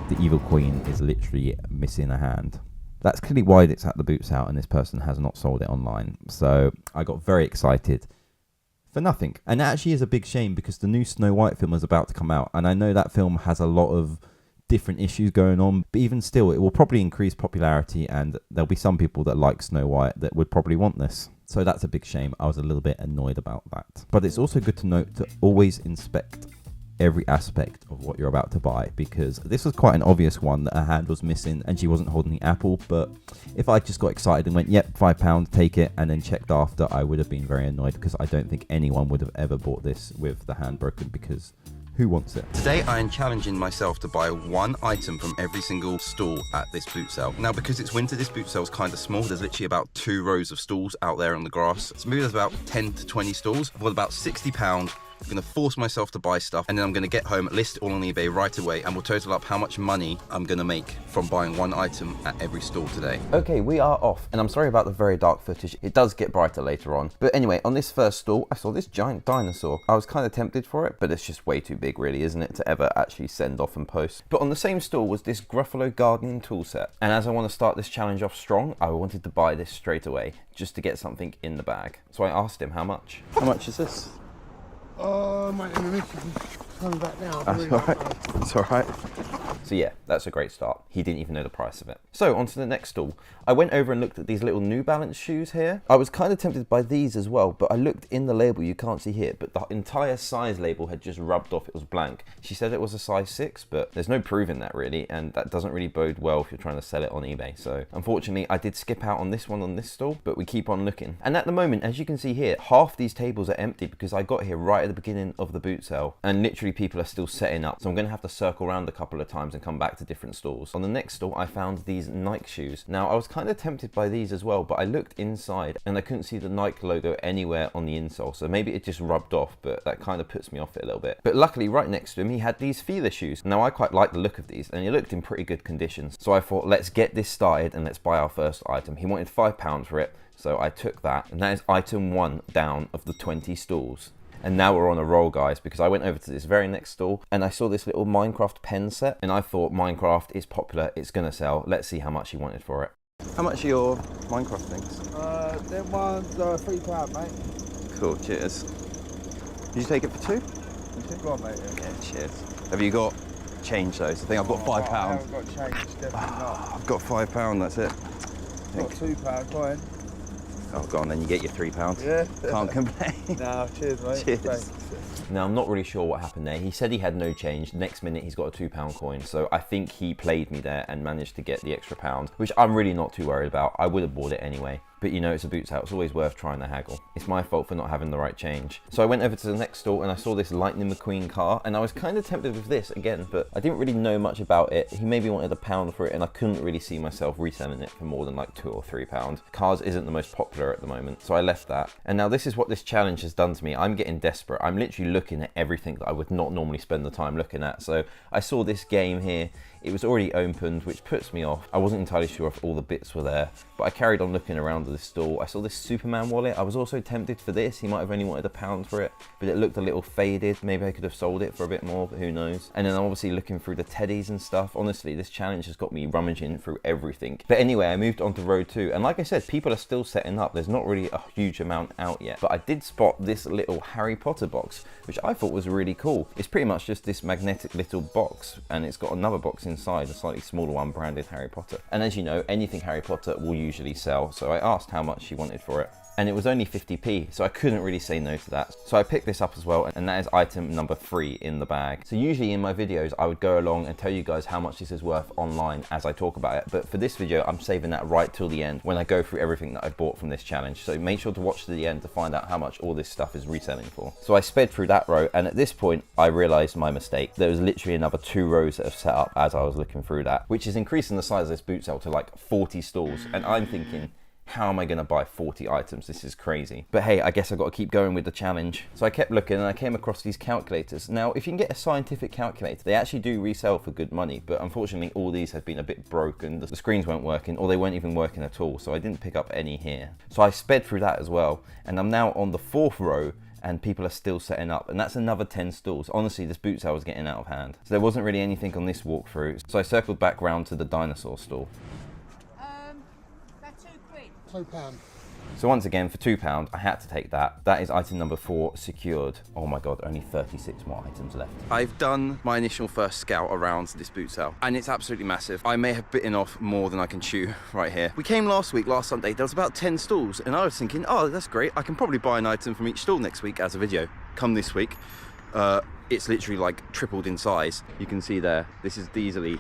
the Evil Queen is literally missing a hand. That's clearly why it's at the boot sale, and this person has not sold it online. So I got very excited for nothing. And that actually is a big shame because the new Snow White film is about to come out. And I know that film has a lot of different issues going on. But even still, it will probably increase popularity. And there'll be some people that like Snow White that would probably want this. So that's a big shame. I was a little bit annoyed about that. But it's also good to note to always inspect every aspect of what you're about to buy, because this was quite an obvious one that her hand was missing and she wasn't holding the apple. But if I just got excited and went, yep, £5, take it, and then checked after, I would have been very annoyed because I don't think anyone would have ever bought this with the hand broken, because who wants it? Today I am challenging myself to buy one item from every single stall at this boot sale. Now because it's winter, this boot sale is kind of small. There's literally about 2 rows of stalls out there on the grass. So maybe there's about 10 to 20 stalls. I've got about £60. I'm going to force myself to buy stuff, and then I'm going to get home, list it all on eBay right away, and we'll total up how much money I'm going to make from buying one item at every stall today. Okay, we are off, and I'm sorry about the very dark footage. It does get brighter later on. But anyway, on this first stall, I saw this giant dinosaur. I was kind of tempted for it, but it's just way too big really, isn't it, to ever actually send off and post. But on the same stall was this Gruffalo gardening tool set. And as I want to start this challenge off strong, I wanted to buy this straight away, just to get something in the bag. So I asked him how much. How much is this? Oh, mate, the missus is coming back now. That's alright. It's alright. So yeah, that's a great start. He didn't even know the price of it. So on to the next stall. I went over and looked at these little New Balance shoes here. I was kind of tempted by these as well, but I looked in the label, you can't see here, but the entire size label had just rubbed off. It was blank. She said it was a size 6, but there's no proving that really, and that doesn't really bode well if you're trying to sell it on eBay. So unfortunately, I did skip out on this one on this stall, but we keep on looking. And at the moment, as you can see here, half these tables are empty because I got here right at the beginning of the boot sale, and literally people are still setting up. So I'm going to have to circle around a couple of times and come back to different stalls. On the next stall, I found these Nike shoes. Now I was kind of tempted by these as well, but I looked inside and I couldn't see the Nike logo anywhere on the insole. So maybe it just rubbed off, but that kind of puts me off it a little bit. But luckily right next to him, he had these Fila shoes. Now I quite like the look of these and he looked in pretty good conditions. So I thought, let's get this started and let's buy our first item. He wanted £5 for it. So I took that, and that is item 1 down of the 20 stalls. And now we're on a roll, guys, because I went over to this very next stall and I saw this little Minecraft pen set, and I thought Minecraft is popular, it's gonna sell. Let's see how much he wanted for it. How much are your Minecraft things? Them ones £3, mate. Cool, cheers. Did you take it for 2? Go on, mate. Yeah, cheers. Have you got change though? So I think I've got £5. I haven't got change, definitely not. I've got £5, that's it. Got £2 coin. Oh, go on then, you get your £3. Yeah. Can't complain. No, cheers, mate. Cheers. Thanks. Now, I'm not really sure what happened there. He said he had no change. Next minute, he's got a £2 coin. So I think he played me there and managed to get the extra £1, which I'm really not too worried about. I would have bought it anyway. But you know, it's a boot sale. It's always worth trying to haggle. It's my fault for not having the right change. So I went over to the next stall and I saw this Lightning McQueen car, and I was kind of tempted with this again, but I didn't really know much about it. He maybe wanted £1 for it, and I couldn't really see myself reselling it for more than like £2 or £3. Cars isn't the most popular at the moment, so I left that. And now this is what this challenge has done to me. I'm getting desperate. I'm literally looking at everything that I would not normally spend the time looking at. So I saw this game here. It was already opened, which puts me off. I wasn't entirely sure if all the bits were there, but I carried on looking around this stall. I saw this Superman wallet. I was also tempted for this. He might have only wanted £1 for it, but it looked a little faded. Maybe I could have sold it for a bit more, but who knows. And then I'm obviously looking through the teddies and stuff. Honestly, this challenge has got me rummaging through everything. But anyway, I moved on to row 2. And like I said, people are still setting up. There's not really a huge amount out yet, but I did spot this little Harry Potter box, which I thought was really cool. It's pretty much just this magnetic little box, and it's got another box inside, a slightly smaller one branded Harry Potter. And as you know, anything Harry Potter will usually sell, so I asked how much she wanted for it. and it was only 50p, so I couldn't really say no to that. So I picked this up as well, and that is item number 3 in the bag. So usually in my videos, I would go along and tell you guys how much this is worth online as I talk about it, but for this video, I'm saving that right till the end when I go through everything that I bought from this challenge. So make sure to watch to the end to find out how much all this stuff is reselling for. So I sped through that row, and at this point, I realized my mistake. There was literally another 2 rows that have set up as I was looking through that, which is increasing the size of this boot sale to like 40 stalls, and I'm thinking, how am I going to buy 40 items? This is crazy. But hey, I guess I've got to keep going with the challenge. So I kept looking and I came across these calculators. Now, if you can get a scientific calculator, they actually do resell for good money, but unfortunately all these have been a bit broken. The screens weren't working, or they weren't even working at all, so I didn't pick up any here. So I sped through that as well, and I'm now on the 4th row, and people are still setting up, and that's another 10 stalls. Honestly, this boot sale was getting out of hand. So there wasn't really anything on this walkthrough, so I circled back round to the dinosaur stall. £2. So once again, for £2, I had to take that. That is item number 4 secured. Oh my God, only 36 more items left. I've done my initial first scout around this boot sale, and it's absolutely massive. I may have bitten off more than I can chew right here. We came last Sunday, there was about 10 stalls, and I was thinking, oh, that's great. I can probably buy an item from each stall next week as a video. Come this week, it's literally like tripled in size. You can see there, this is easily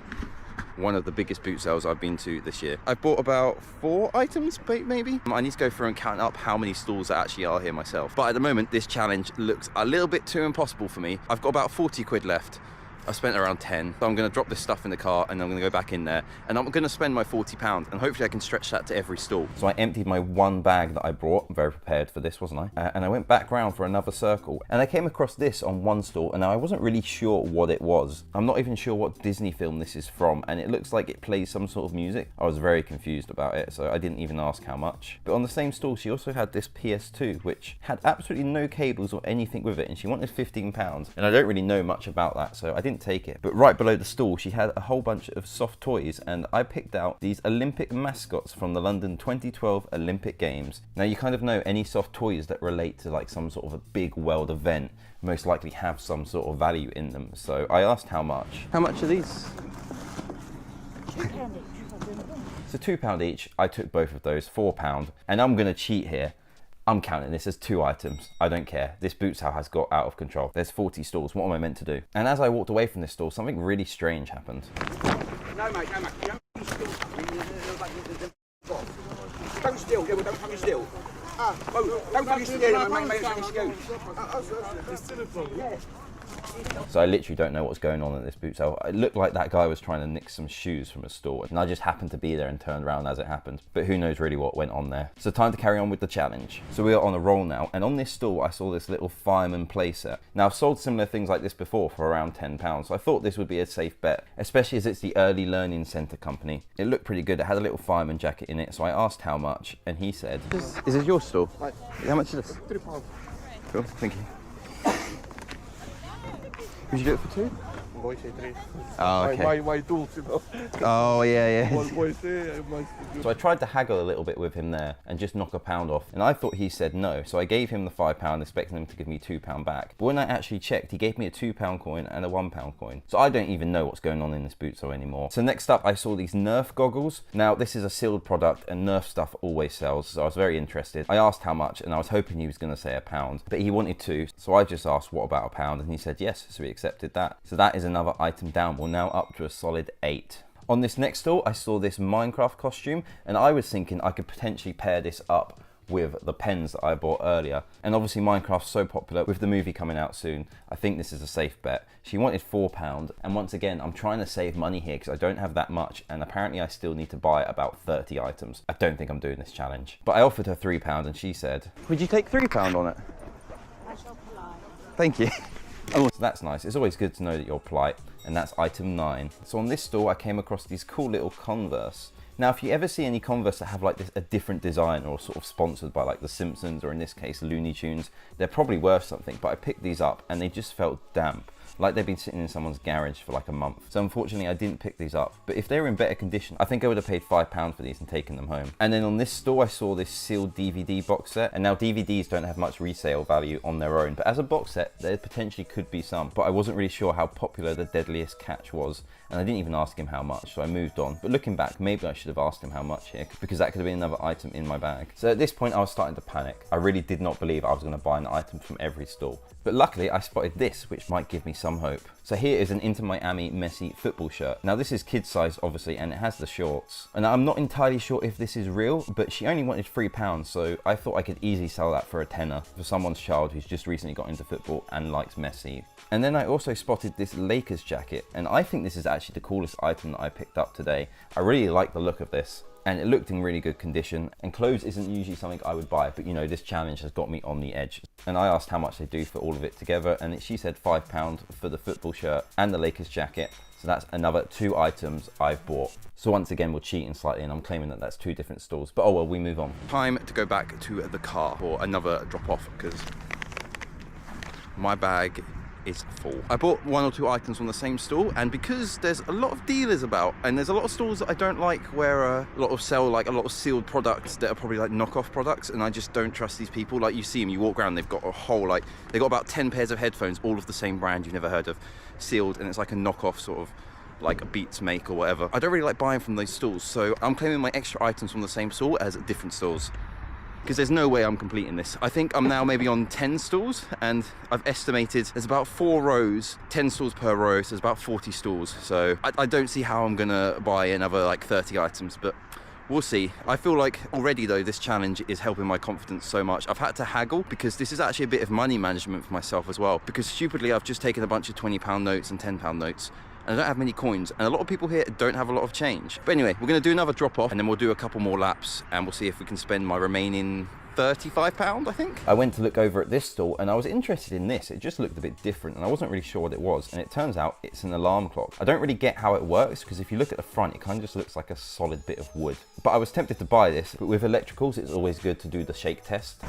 one of the biggest boot sales I've been to this year. I've bought about 4 items, maybe. I need to go through and count up how many stalls there actually are here myself. But at the moment, this challenge looks a little bit too impossible for me. I've got about 40 quid left. I spent around 10, so I'm going to drop this stuff in the car and I'm going to go back in there, and I'm going to spend my £40, and hopefully I can stretch that to every stall. So I emptied my 1 bag that I brought. I'm very prepared for this, wasn't I? And I went back round for another circle, and I came across this on one stall, and I wasn't really sure what it was. I'm not even sure what Disney film this is from, and it looks like it plays some sort of music. I was very confused about it, so I didn't even ask how much. But on the same stall, she also had this PS2, which had absolutely no cables or anything with it, and she wanted £15, and I don't really know much about that, so I didn't take it. But right below the stall, she had a whole bunch of soft toys, and I picked out these Olympic mascots from the London 2012 Olympic Games. Now, you kind of know any soft toys that relate to like some sort of a big world event most likely have some sort of value in them. So I asked how much. How much are these? £2 each. So £2 each. I took both of those, £4, and I'm gonna cheat here. I'm counting this as 2 items. I don't care. This boot sale has got out of control. There's 40 stalls. What am I meant to do? And as I walked away from this stall, something really strange happened. No, mate, no, mate. Don't steal. Don't fucking steal. Don't fucking steal, mate. It's still a problem. Yeah. So I literally don't know what's going on at this boot sale. It looked like that guy was trying to nick some shoes from a store, and I just happened to be there and turned around as it happened. But who knows really what went on there. So time to carry on with the challenge. So we are on a roll now, and on this stall I saw this little fireman playset. Now, I've sold similar things like this before for around £10, so I thought this would be a safe bet, especially as it's the Early Learning Centre company. It looked pretty good. It had a little fireman jacket in it, so I asked how much, and he said, is this your stall? How much is this? £3. Cool, thank you. Would you do it for 2? Boy say 3. Oh, okay. My tools, you know. Oh, yeah. One boy say, So I tried to haggle a little bit with him there and just knock £1 off, and I thought he said no, so I gave him the £5, expecting him to give me £2 back. But when I actually checked, he gave me a £2 coin and a £1 coin. So I don't even know what's going on in this boot sale anymore. So next up, I saw these Nerf goggles. Now, this is a sealed product, and Nerf stuff always sells, so I was very interested. I asked how much, and I was hoping he was going to say £1, but he wanted 2, so I just asked what about £1, and he said yes, so he accepted that. So that is another item down. We're now up to a solid 8. On this next stall, I saw this Minecraft costume, and I was thinking I could potentially pair this up with the pens that I bought earlier. And obviously Minecraft's so popular with the movie coming out soon, I think this is a safe bet. She wanted £4, and once again, I'm trying to save money here because I don't have that much, and apparently I still need to buy about 30 items. I don't think I'm doing this challenge. But I offered her £3, and she said, would you take £3 on it? I shall polite. Thank you. Oh, so that's nice. It's always good to know that you're polite, and that's item 9. So on this store, I came across these cool little Converse. Now, if you ever see any Converse that have like this, a different design, or sort of sponsored by like The Simpsons, or in this case, Looney Tunes, they're probably worth something, but I picked these up and they just felt damp. like they've been sitting in someone's garage for like a month. So unfortunately I didn't pick these up, but if they were in better condition, I think I would have paid £5 for these and taken them home. And then on this store I saw this sealed DVD box set, and now DVDs don't have much resale value on their own, but as a box set there potentially could be some, but I wasn't really sure how popular the Deadliest Catch was, and I didn't even ask him how much, so I moved on. But looking back, maybe I should have asked him how much here, because that could have been another item in my bag. So at this point I was starting to panic. I really did not believe I was going to buy an item from every stall. But luckily I spotted this, which might give me some hope. So here is an Inter Miami Messi football shirt. Now this is kid size obviously, and it has the shorts. And I'm not entirely sure if this is real, but she only wanted £3, so I thought I could easily sell that for a tenner for someone's child who's just recently got into football and likes Messi. And then I also spotted this Lakers jacket, and I think this is actually the coolest item that I picked up today. I really like the look of this, and it looked in really good condition, and clothes isn't usually something I would buy, but you know, this challenge has got me on the edge. And I asked how much they do for all of it together, and she said £5 for the football shirt and the Lakers jacket. So that's another 2 items I've bought. So once again, we're cheating slightly, and I'm claiming that that's 2 different stores, but oh well, we move on. Time to go back to the car for another drop off, because my bag is full. I bought 1 or 2 items from the same store, and because there's a lot of dealers about, and there's a lot of stores that I don't like where a lot of sell like a lot of sealed products that are probably like knockoff products, and I just don't trust these people. Like, you see them, you walk around, they've got a whole, like, they've got about 10 pairs of headphones, all of the same brand you've never heard of, sealed, and it's like a knockoff sort of like a Beats make or whatever. I don't really like buying from those stores, so I'm claiming my extra items from the same store as different stores, because there's no way I'm completing this. I think I'm now maybe on 10 stalls, and I've estimated there's about 4 rows, 10 stalls per row, so there's about 40 stalls. So I don't see how I'm gonna buy another like 30 items, but we'll see. I feel like already though this challenge is helping my confidence so much. I've had to haggle, because this is actually a bit of money management for myself as well, because stupidly I've just taken a bunch of £20 notes and £10 notes, and I don't have many coins, and a lot of people here don't have a lot of change. But anyway, we're going to do another drop off, and then we'll do a couple more laps, and we'll see if we can spend my remaining £35, I think. I went to look over at this stall, and I was interested in this. It just looked a bit different, and I wasn't really sure what it was, and it turns out it's an alarm clock. I don't really get how it works, because if you look at the front, it kind of just looks like a solid bit of wood. But I was tempted to buy this, but with electricals, it's always good to do the shake test.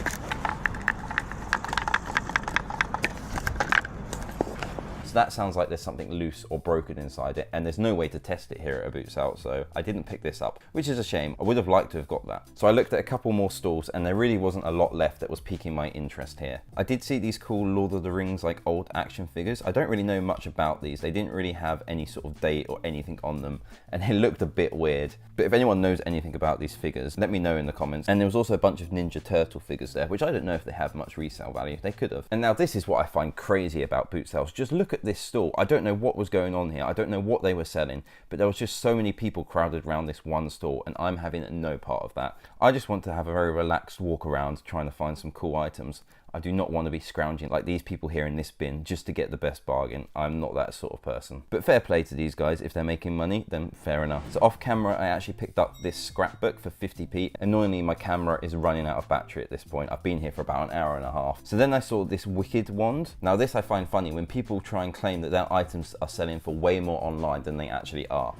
So that sounds like there's something loose or broken inside it, and there's no way to test it here at a bootsale, so I didn't pick this up, which is a shame. I would have liked to have got that. So I looked at a couple more stalls, and there really wasn't a lot left that was piquing my interest here. I did see these cool Lord of the Rings like old action figures. I don't really know much about these. They didn't really have any sort of date or anything on them, and they looked a bit weird. But if anyone knows anything about these figures, let me know in the comments. And there was also a bunch of Ninja Turtle figures there, which I don't know if they have much resale value. They could have. And now this is what I find crazy about boot sales. Just look at this stall. I don't know what was going on here. I don't know what they were selling, but there was just so many people crowded around this one stall, and I'm having no part of that. I just want to have a very relaxed walk around trying to find some cool items. I do not want to be scrounging like these people here in this bin just to get the best bargain. I'm not that sort of person. But fair play to these guys. If they're making money, then fair enough. So off camera, I actually picked up this scrapbook for 50p. Annoyingly, my camera is running out of battery at this point. I've been here for about an hour and a half. So then I saw this wicked wand. Now this I find funny when people try and claim that their items are selling for way more online than they actually are.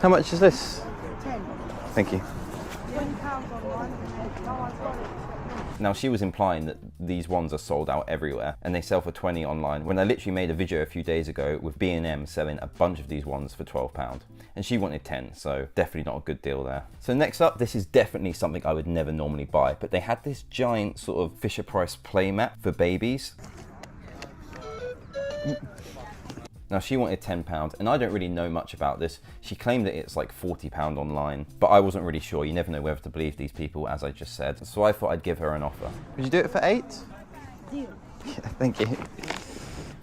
How much is this? 10. Thank you. £10 online, and no one's got it. Now she was implying that these ones are sold out everywhere and they sell for 20 online, when I literally made a video a few days ago with B&M selling a bunch of these ones for £12, and she wanted 10, so definitely not a good deal there. So next up, this is definitely something I would never normally buy, but they had this giant sort of Fisher-Price playmat for babies. Now she wanted £10, and I don't really know much about this. She claimed that it's like £40 online, but I wasn't really sure. You never know whether to believe these people, as I just said. So I thought I'd give her an offer. Would you do it for 8? Deal. Yeah, thank you.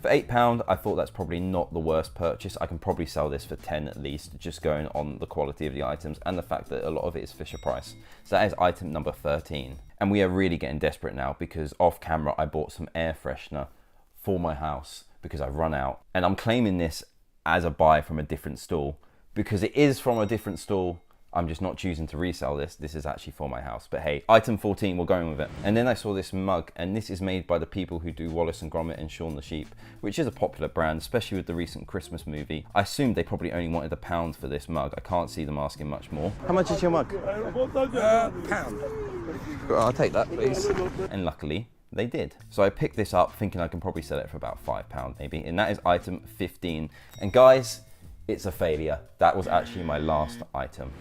For £8, I thought that's probably not the worst purchase. I can probably sell this for 10 at least, just going on the quality of the items and the fact that a lot of it is Fisher-Price. So that is item number 13. And we are really getting desperate now, because off camera I bought some air freshener for my house because I've run out. And I'm claiming this as a buy from a different stall, because it is from a different stall. I'm just not choosing to resell this. This is actually for my house. But hey, item 14, we're going with it. And then I saw this mug, and this is made by the people who do Wallace and Gromit and Shaun the Sheep, which is a popular brand, especially with the recent Christmas movie. I assumed they probably only wanted £1 for this mug. I can't see them asking much more. How much is your mug? £1. I'll take that, please. And luckily, they did. So I picked this up thinking I can probably sell it for about £5 maybe, and that is item 15. And guys, it's a failure. That was actually my last item.